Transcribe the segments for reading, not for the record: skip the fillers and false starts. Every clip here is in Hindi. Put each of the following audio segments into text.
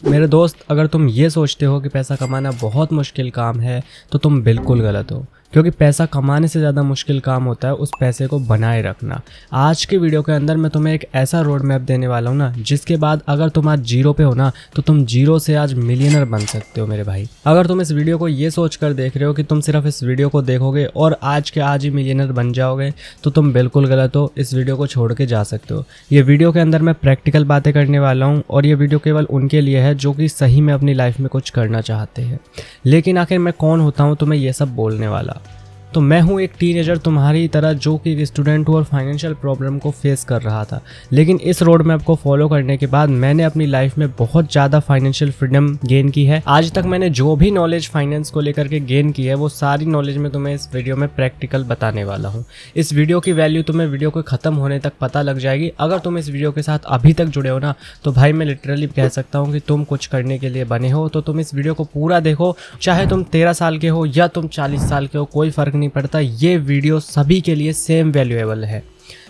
मेरे दोस्त, अगर तुम ये सोचते हो कि पैसा कमाना बहुत मुश्किल काम है तो तुम बिल्कुल गलत हो, क्योंकि पैसा कमाने से ज़्यादा मुश्किल काम होता है उस पैसे को बनाए रखना। आज के वीडियो के अंदर मैं तुम्हें एक ऐसा रोड मैप देने वाला हूँ ना, जिसके बाद अगर तुम आज जीरो पे हो ना तो तुम जीरो से आज मिलियनर बन सकते हो मेरे भाई। अगर तुम इस वीडियो को ये सोच कर देख रहे हो कि तुम सिर्फ इस वीडियो को देखोगे और आज के आज ही मिलियनर बन जाओगे तो तुम बिल्कुल गलत हो। इस वीडियो को छोड़ के जा सकते हो। ये वीडियो के अंदर मैं प्रैक्टिकल बातें करने वाला हूँ और ये वीडियो केवल उनके लिए है जो कि सही में अपनी लाइफ में कुछ करना चाहते हैं। लेकिन आखिर मैं कौन होता हूँ तुम्हें ये सब बोलने वाला? तो मैं हूँ एक टीनेजर तुम्हारी तरह जो कि एक स्टूडेंट हूँ और फाइनेंशियल प्रॉब्लम को फेस कर रहा था। लेकिन इस रोड मैप को फॉलो करने के बाद मैंने अपनी लाइफ में बहुत ज़्यादा फाइनेंशियल फ्रीडम गेन की है। आज तक मैंने जो भी नॉलेज फाइनेंस को लेकर के गेन की है वो सारी नॉलेज मैं तुम्हें इस वीडियो में प्रैक्टिकल बताने वाला हूँ। इस वीडियो की वैल्यू तुम्हें वीडियो के ख़त्म होने तक पता लग जाएगी। अगर तुम इस वीडियो के साथ अभी तक जुड़े हो ना तो भाई मैं लिटरली कह सकता हूँ कि तुम कुछ करने के लिए बने हो। तो तुम इस वीडियो को पूरा देखो, चाहे तुम 13 साल के हो या तुम 40 साल के हो, कोई फ़र्क नहीं पड़ता। ये वीडियो सभी के लिए सेम वैल्यूएबल है।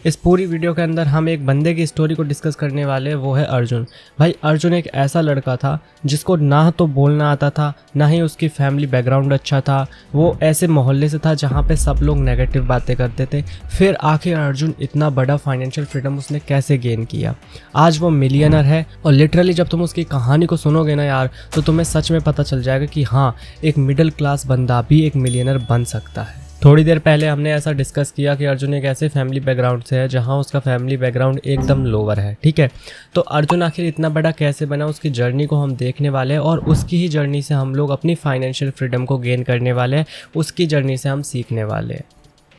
इस पूरी वीडियो के अंदर हम एक बंदे की स्टोरी को डिस्कस करने वाले हैं, वो है अर्जुन। भाई अर्जुन एक ऐसा लड़का था जिसको ना तो बोलना आता था, ना ही उसकी फैमिली बैकग्राउंड अच्छा था। वो ऐसे मोहल्ले से था जहाँ पे सब लोग नेगेटिव बातें करते थे। फिर आखिर अर्जुन इतना बड़ा फाइनेंशियल फ्रीडम उसने कैसे गेन किया? आज वो मिलियनर है और लिटरली जब तुम उसकी कहानी को सुनोगे ना यार तो तुम्हें सच में पता चल जाएगा कि हाँ, एक मिडिल क्लास बंदा भी एक मिलियनर बन सकता है। थोड़ी देर पहले हमने ऐसा डिस्कस किया कि अर्जुन एक ऐसे फैमिली बैकग्राउंड से है जहां उसका फैमिली बैकग्राउंड एकदम लोअर है, ठीक है। तो अर्जुन आखिर इतना बड़ा कैसे बना, उसकी जर्नी को हम देखने वाले हैं और उसकी ही जर्नी से हम लोग अपनी फाइनेंशियल फ्रीडम को गेन करने वाले हैं। उसकी जर्नी से हम सीखने वाले हैं।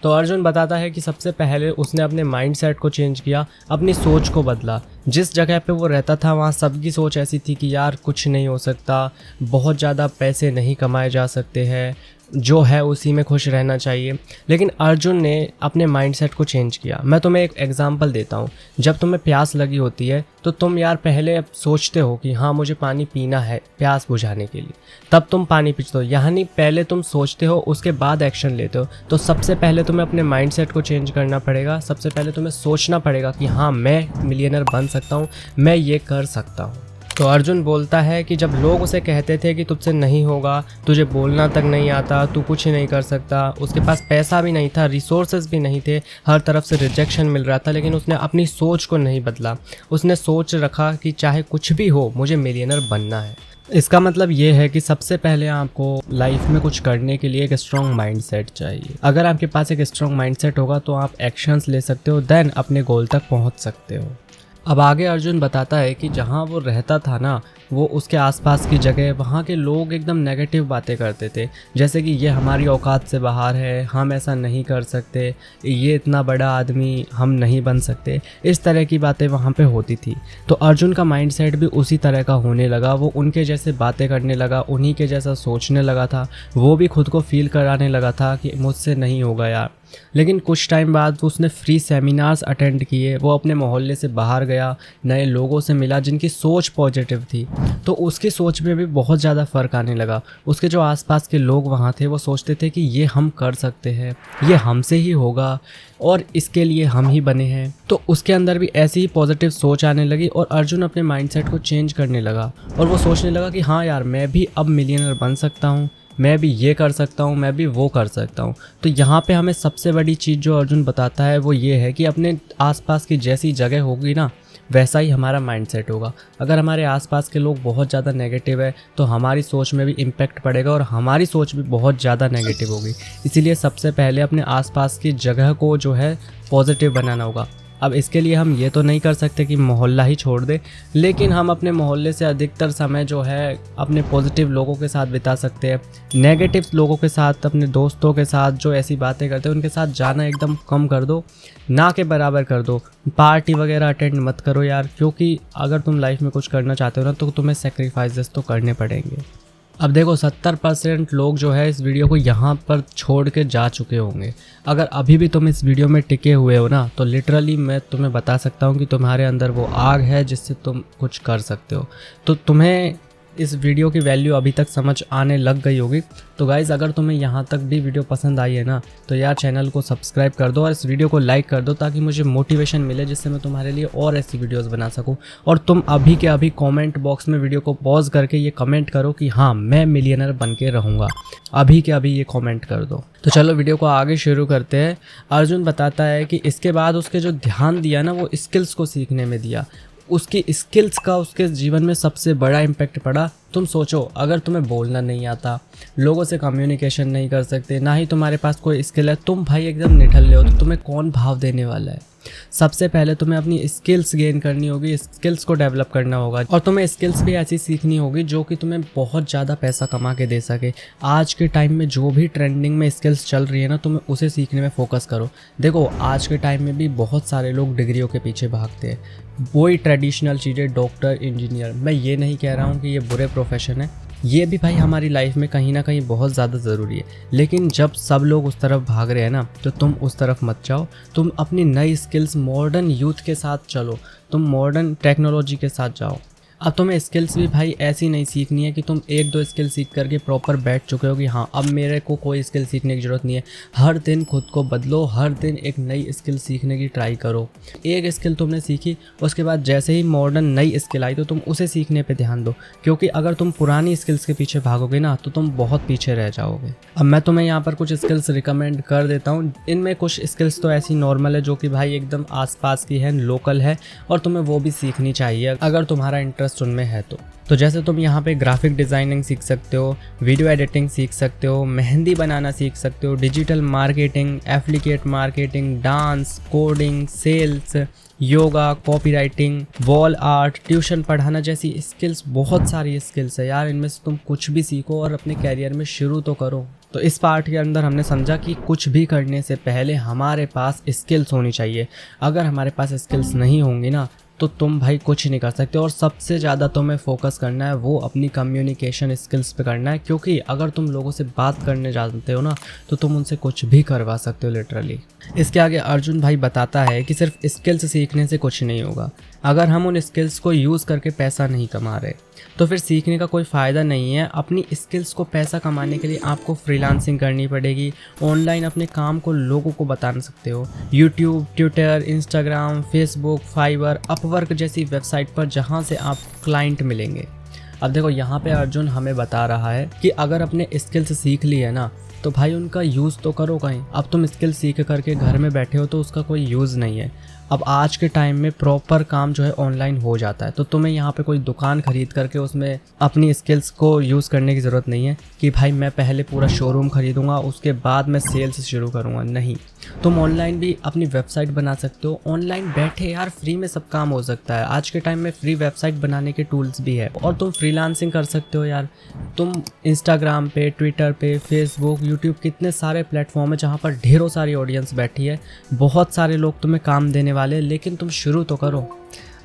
तो अर्जुन बताता है कि सबसे पहले उसने अपने माइंडसेट को चेंज किया, अपनी सोच को बदला। जिस जगह पे वो रहता था वहाँ सबकी सोच ऐसी थी कि यार कुछ नहीं हो सकता, बहुत ज़्यादा पैसे नहीं कमाए जा सकते हैं, जो है उसी में खुश रहना चाहिए। लेकिन अर्जुन ने अपने माइंडसेट को चेंज किया। मैं तुम्हें एक एग्जांपल देता हूँ। जब तुम्हें प्यास लगी होती है तो तुम यार पहले सोचते हो कि हाँ मुझे पानी पीना है प्यास बुझाने के लिए, तब तुम पानी पीते हो। यानी पहले तुम सोचते हो उसके बाद एक्शन लेते हो। तो सबसे पहले तुम्हें अपने माइंडसेट को चेंज करना पड़ेगा। सबसे पहले तुम्हें सोचना पड़ेगा कि हाँ मैं मिलियनर बन सकता हूँ, मैं ये कर सकता हूँ। तो अर्जुन बोलता है कि जब लोग उसे कहते थे कि तुझसे नहीं होगा, तुझे बोलना तक नहीं आता, तू कुछ नहीं कर सकता, उसके पास पैसा भी नहीं था, रिसोर्सेज भी नहीं थे, हर तरफ से रिजेक्शन मिल रहा था, लेकिन उसने अपनी सोच को नहीं बदला। उसने सोच रखा कि चाहे कुछ भी हो मुझे मिलियनर बनना है। इसका मतलब ये है कि सबसे पहले आपको लाइफ में कुछ करने के लिए एक स्ट्रॉन्ग माइंडसेट चाहिए। अगर आपके पास एक स्ट्रॉन्ग माइंडसेट होगा तो आप एक्शंस ले सकते हो, देन अपने गोल तक पहुंच सकते हो। अब आगे अर्जुन बताता है कि जहाँ वो रहता था ना, वो उसके आसपास की जगह, वहाँ के लोग एकदम नेगेटिव बातें करते थे, जैसे कि ये हमारी औकात से बाहर है, हम ऐसा नहीं कर सकते, ये इतना बड़ा आदमी हम नहीं बन सकते। इस तरह की बातें वहाँ पे होती थी। तो अर्जुन का माइंडसेट भी उसी तरह का होने लगा। वो उनके जैसे बातें करने लगा, उन्हीं के जैसा सोचने लगा था। वो भी खुद को फील कराने लगा था कि मुझसे नहीं होगा यार। लेकिन कुछ टाइम बाद उसने फ्री सेमिनार्स अटेंड किए, वो अपने मोहल्ले से बाहर गया, नए लोगों से मिला जिनकी सोच पॉजिटिव थी। तो उसकी सोच में भी बहुत ज़्यादा फ़र्क आने लगा। उसके जो आसपास के लोग वहाँ थे वो सोचते थे कि ये हम कर सकते हैं, ये हमसे ही होगा और इसके लिए हम ही बने हैं। तो उसके अंदर भी ऐसी ही पॉजिटिव सोच आने लगी और अर्जुन अपने माइंडसेट को चेंज करने लगा और वो सोचने लगा कि हाँ यार मैं भी अब मिलियनर बन सकता हूँ, मैं भी ये कर सकता हूँ, मैं भी वो कर सकता हूँ। तो यहाँ पे हमें सबसे बड़ी चीज़ जो अर्जुन बताता है वो ये है कि अपने आसपास की जैसी जगह होगी ना वैसा ही हमारा माइंडसेट होगा। अगर हमारे आसपास के लोग बहुत ज़्यादा नेगेटिव है तो हमारी सोच में भी इम्पैक्ट पड़ेगा और हमारी सोच भी बहुत ज़्यादा नेगेटिव होगी। इसीलिए सबसे पहले अपने आसपास की जगह को जो है पॉजिटिव बनाना होगा। अब इसके लिए हम ये तो नहीं कर सकते कि मोहल्ला ही छोड़ दे, लेकिन हम अपने मोहल्ले से अधिकतर समय जो है अपने पॉजिटिव लोगों के साथ बिता सकते हैं। नेगेटिव लोगों के साथ, अपने दोस्तों के साथ जो ऐसी बातें करते हैं उनके साथ जाना एकदम कम कर दो, ना के बराबर कर दो। पार्टी वगैरह अटेंड मत करो यार, क्योंकि अगर तुम लाइफ में कुछ करना चाहते हो ना तो तुम्हें सेक्रीफाइसेस तो करने पड़ेंगे। अब देखो 70% लोग जो है इस वीडियो को यहाँ पर छोड़ के जा चुके होंगे। अगर अभी भी तुम इस वीडियो में टिके हुए हो ना तो लिटरली मैं तुम्हें बता सकता हूँ कि तुम्हारे अंदर वो आग है जिससे तुम कुछ कर सकते हो। तो तुम्हें इस वीडियो की वैल्यू अभी तक समझ आने लग गई होगी। तो गाइज़ अगर तुम्हें यहाँ तक भी वीडियो पसंद आई है ना, तो यार चैनल को सब्सक्राइब कर दो और इस वीडियो को लाइक कर दो, ताकि मुझे मोटिवेशन मिले, जिससे मैं तुम्हारे लिए और ऐसी वीडियोस बना सकूं। और तुम अभी के अभी कमेंट बॉक्स में वीडियो को पॉज करके ये कमेंट करो कि हाँ मैं मिलियनर बन के रहूँगा। अभी के अभी ये कमेंट कर दो। तो चलो वीडियो को आगे शुरू करते हैं। अर्जुन बताता है कि इसके बाद उसके जो ध्यान दिया ना, वो स्किल्स को सीखने में दिया। उसकी स्किल्स का उसके जीवन में सबसे बड़ा इम्पैक्ट पड़ा। तुम सोचो, अगर तुम्हें बोलना नहीं आता, लोगों से कम्युनिकेशन नहीं कर सकते, ना ही तुम्हारे पास कोई स्किल है, तुम भाई एकदम निठल्ले हो, तो तुम्हें कौन भाव देने वाला है। सबसे पहले तुम्हें अपनी स्किल्स गेन करनी होगी, स्किल्स को डेवलप करना होगा, और तुम्हें स्किल्स भी ऐसी सीखनी होगी जो कि तुम्हें बहुत ज़्यादा पैसा कमा के दे सके। आज के टाइम में जो भी ट्रेंडिंग में स्किल्स चल रही है ना, तुम्हें उसे सीखने में फोकस करो। देखो आज के टाइम में भी बहुत सारे लोग डिग्रियों के पीछे भागते हैं, वही ट्रेडिशनल चीज़ें, डॉक्टर, इंजीनियर। मैं ये नहीं कह रहा हूँ कि ये बुरे प्रोफेशन है, ये भी भाई हमारी लाइफ में कहीं ना कहीं बहुत ज़्यादा ज़रूरी है। लेकिन जब सब लोग उस तरफ भाग रहे हैं ना, तो तुम उस तरफ मत जाओ। तुम अपनी नई स्किल्स मॉडर्न यूथ के साथ चलो, तुम मॉडर्न टेक्नोलॉजी के साथ जाओ। अब तुम्हें स्किल्स भी भाई ऐसी नहीं सीखनी है कि तुम एक दो स्किल सीख करके प्रॉपर बैठ चुके हो कि हाँ अब मेरे को कोई स्किल सीखने की ज़रूरत नहीं है। हर दिन खुद को बदलो, हर दिन एक नई स्किल सीखने की ट्राई करो। एक स्किल तुमने सीखी, उसके बाद जैसे ही मॉडर्न नई स्किल आई तो तुम उसे सीखने पे ध्यान दो, क्योंकि अगर तुम पुरानी स्किल्स के पीछे भागोगे ना, तो तुम बहुत पीछे रह जाओगे। अब मैं तुम्हें यहाँ पर कुछ स्किल्स रिकमेंड कर देता हूँ। इनमें कुछ स्किल्स तो ऐसी नॉर्मल है जो कि भाई एकदम आसपास की है, लोकल है, और तुम्हें वो भी सीखनी चाहिए अगर तुम्हारा इंटरेस्ट उनमें है तो जैसे तुम यहाँ पे ग्राफिक डिज़ाइनिंग सीख सकते हो, वीडियो एडिटिंग सीख सकते हो, मेहंदी बनाना सीख सकते हो, digital marketing, affiliate marketing, dance, coding, sales, yoga, copywriting, wall art, tuition पढ़ाना जैसी स्किल्स, बहुत सारी स्किल्स है यार। इनमें से तुम कुछ भी सीखो और अपने कैरियर में शुरू तो करो। तो इस पार्ट के अंदर हमने समझा कि कुछ भी करने से पहले हमारे पास स्किल्स होनी चाहिए। अगर हमारे पास स्किल्स नहीं होंगी ना, तो तुम भाई कुछ नहीं कर सकते। और सबसे ज़्यादा तुम्हें फोकस करना है वो अपनी कम्युनिकेशन स्किल्स पे करना है, क्योंकि अगर तुम लोगों से बात करने जानते हो ना, तो तुम उनसे कुछ भी करवा सकते हो लिटरली। इसके आगे अर्जुन भाई बताता है कि सिर्फ स्किल्स सीखने से कुछ नहीं होगा। अगर हम उन स्किल्स को यूज़ करके पैसा नहीं कमा रहे, तो फिर सीखने का कोई फ़ायदा नहीं है। अपनी स्किल्स को पैसा कमाने के लिए आपको फ्रीलांसिंग करनी पड़ेगी। ऑनलाइन अपने काम को लोगों को बता सकते हो, YouTube, Twitter, Instagram, Facebook, Fiverr, Upwork जैसी वेबसाइट पर, जहां से आप क्लाइंट मिलेंगे। अब देखो यहाँ पे अर्जुन हमें बता रहा है कि अगर अपने स्किल्स सीख ली है ना, तो भाई उनका यूज़ तो करो कहीं। अब तुम स्किल सीख करके घर में बैठे हो तो उसका कोई यूज़ नहीं है। अब आज के टाइम में प्रॉपर काम जो है ऑनलाइन हो जाता है, तो तुम्हें यहाँ पे कोई दुकान खरीद करके उसमें अपनी स्किल्स को यूज़ करने की ज़रूरत नहीं है कि भाई मैं पहले पूरा शोरूम खरीदूंगा उसके बाद मैं सेल्स शुरू करूँगा। नहीं, तुम ऑनलाइन भी अपनी वेबसाइट बना सकते हो। ऑनलाइन बैठे यार फ्री में सब काम हो सकता है। आज के टाइम में फ्री वेबसाइट बनाने के टूल्स भी है, और तुम फ्रीलांसिंग कर सकते हो यार। तुम इंस्टाग्राम पे, ट्विटर पे, फेसबुक, यूट्यूब, कितने सारे प्लेटफॉर्म है जहाँ पर ढेरों सारी ऑडियंस बैठी है, बहुत सारे लोग तुम्हें काम देने वाले, लेकिन तुम शुरू तो करो।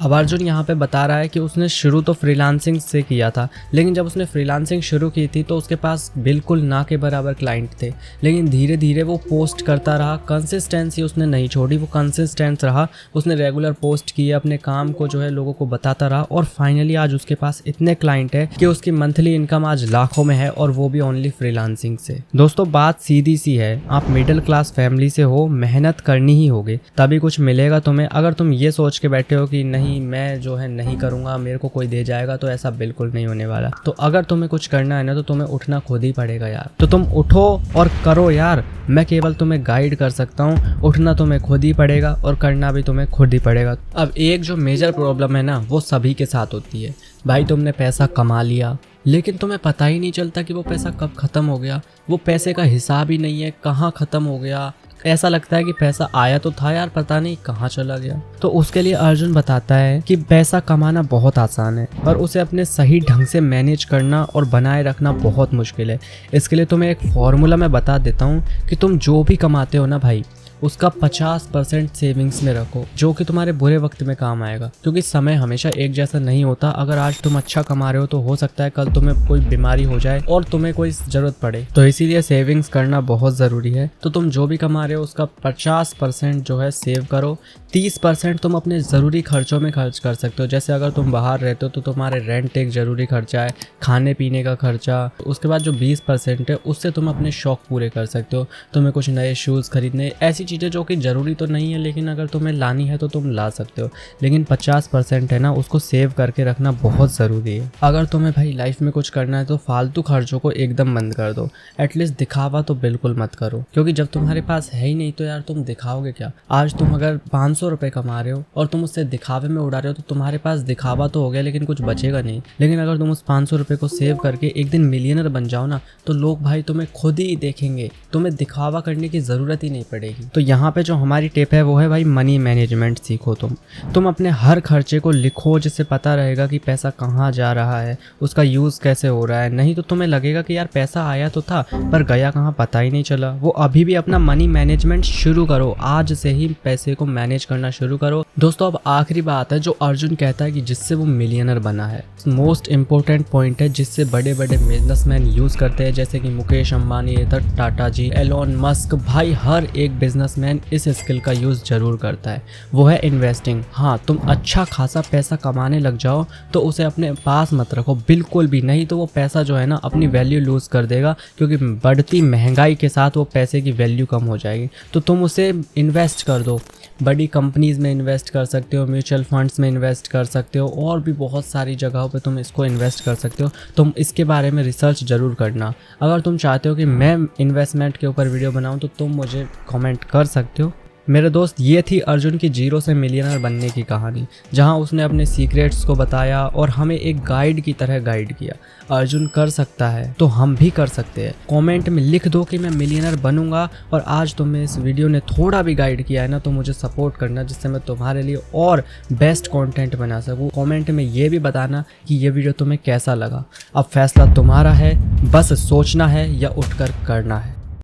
अब अर्जुन यहाँ पे बता रहा है कि उसने शुरू तो फ्रीलांसिंग से किया था, लेकिन जब उसने फ्रीलांसिंग शुरू की थी तो उसके पास बिल्कुल ना के बराबर क्लाइंट थे। लेकिन धीरे धीरे वो पोस्ट करता रहा, कंसिस्टेंसी उसने नहीं छोड़ी, वो कंसिस्टेंट रहा। उसने रेगुलर पोस्ट किए, अपने काम को जो है लोगों को बताता रहा, और फाइनली आज उसके पास इतने क्लाइंट है कि उसकी मंथली इनकम आज लाखों में है, और वो भी ओनली फ्रीलांसिंग से। दोस्तों बात सीधी सी है, आप मिडिल क्लास फैमिली से हो, मेहनत करनी ही होगी, तभी कुछ मिलेगा तुम्हें। अगर तुम ये सोच के बैठे हो कि नहीं मैं जो है नहीं करूँगा, मेरे को कोई दे जाएगा, तो ऐसा बिल्कुल नहीं होने वाला। तो अगर तुम्हें कुछ करना है ना, तो तुम्हें उठना खुद ही पड़ेगा यार। तो तुम उठो और करो यार। मैं केवल तुम्हें गाइड कर सकता हूँ, उठना तुम्हें खुद ही पड़ेगा और करना भी तुम्हें खुद ही पड़ेगा। अब एक जो मेजर प्रॉब्लम है ना, वो सभी के साथ होती है। भाई तुमने पैसा कमा लिया, लेकिन तुम्हें पता ही नहीं चलता कि वो पैसा कब ख़त्म हो गया। वो पैसे का हिसाब ही नहीं है, कहाँ ख़त्म हो गया। ऐसा लगता है कि पैसा आया तो था यार, पता नहीं कहाँ चला गया। तो उसके लिए अर्जुन बताता है कि पैसा कमाना बहुत आसान है, और उसे अपने सही ढंग से मैनेज करना और बनाए रखना बहुत मुश्किल है। इसके लिए तुम्हें एक फॉर्मूला मैं बता देता हूँ कि तुम जो भी कमाते हो ना भाई, उसका 50% सेविंग्स में रखो, जो कि तुम्हारे बुरे वक्त में काम आएगा। क्योंकि समय हमेशा एक जैसा नहीं होता। अगर आज तुम अच्छा कमा रहे हो तो हो सकता है कल तुम्हें कोई बीमारी हो जाए और तुम्हें कोई जरूरत पड़े, तो इसीलिए सेविंग्स करना बहुत ज़रूरी है। तो तुम जो भी कमा रहे हो उसका 50% जो है सेव करो। 30% तुम अपने ज़रूरी खर्चों में खर्च कर सकते हो। जैसे अगर तुम बाहर रहते हो तो तुम्हारे रेंट एक ज़रूरी खर्चा है, खाने पीने का खर्चा। उसके बाद जो 20% है उससे तुम अपने शौक पूरे कर सकते हो। तुम्हें कुछ नए शूज़ खरीदने, ऐसी चीज़ें जो कि ज़रूरी तो नहीं है लेकिन अगर तुम्हें लानी है तो तुम ला सकते हो। लेकिन 50% है ना, उसको सेव करके रखना बहुत ज़रूरी है। अगर तुम्हें भाई लाइफ में कुछ करना है तो फालतू खर्चों को एकदम बंद कर दो। एटलीस्ट दिखावा तो बिल्कुल मत करो, क्योंकि जब तुम्हारे पास है ही नहीं तो यार तुम दिखाओगे क्या। आज तुम अगर 500 रुपए कमा रहे हो और तुम उससे दिखावे में उड़ा रहे हो तो तुम्हारे पास दिखावा तो हो गया लेकिन कुछ बचेगा नहीं। लेकिन अगर तुम उस 500 रुपए को सेव करके एक दिन मिलियनर बन जाओ ना, तो लोग भाई तुम्हें खुद ही देखेंगे, तुम्हें दिखावा करने की ज़रूरत ही नहीं पड़ेगी। तो यहाँ पे जो हमारी टिप है वो है भाई मनी मैनेजमेंट सीखो। तुम अपने हर खर्चे को लिखो, जिससे पता रहेगा कि पैसा कहाँ जा रहा है, उसका यूज़ कैसे हो रहा है। नहीं तो तुम्हें लगेगा कि यार पैसा आया तो था पर गया कहाँ पता ही नहीं चला। वो अभी भी अपना मनी मैनेजमेंट शुरू करो, आज से ही पैसे को मैनेज करना शुरू करो। दोस्तों अब आखिरी बात है जो अर्जुन कहता है कि जिससे वो मिलियनर बना है। मोस्ट इंपॉर्टेंट पॉइंट है जिससे बड़े बड़े बिजनेसमैन यूज करते हैं, जैसे कि मुकेश अंबानी, टाटा जी, एलोन मस्क। भाई हर एक बिजनेसमैन इस स्किल का यूज जरूर करता है, वो है इन्वेस्टिंग। हाँ, तुम अच्छा खासा पैसा कमाने लग जाओ तो उसे अपने पास मत रखो बिल्कुल भी, नहीं तो वो पैसा जो है ना अपनी वैल्यू लूज कर देगा, क्योंकि बढ़ती महंगाई के साथ वो पैसे की वैल्यू कम हो जाएगी। तो तुम उसे इन्वेस्ट कर दो, बड़ी कंपनीज में इन्वेस्ट कर सकते हो, म्यूचुअल फंड्स में इन्वेस्ट कर सकते हो, और भी बहुत सारी जगहों पे तुम इसको इन्वेस्ट कर सकते हो। तुम इसके बारे में रिसर्च ज़रूर करना। अगर तुम चाहते हो कि मैं इन्वेस्टमेंट के ऊपर वीडियो बनाऊं तो तुम मुझे कमेंट कर सकते हो। मेरे दोस्त, ये थी अर्जुन की 0 से मिलियनर बनने की कहानी, जहां उसने अपने सीक्रेट्स को बताया और हमें एक गाइड की तरह गाइड किया। अर्जुन कर सकता है तो हम भी कर सकते हैं। कमेंट में लिख दो कि मैं मिलियनर बनूंगा, और आज तुम्हें इस वीडियो ने थोड़ा भी गाइड किया है ना तो मुझे सपोर्ट करना, जिससे मैं तुम्हारे लिए और बेस्ट कंटेंट बना सकूं। कमेंट में ये भी बताना कि ये वीडियो तुम्हें कैसा लगा। अब फैसला तुम्हारा है, बस सोचना है या उठकर करना है।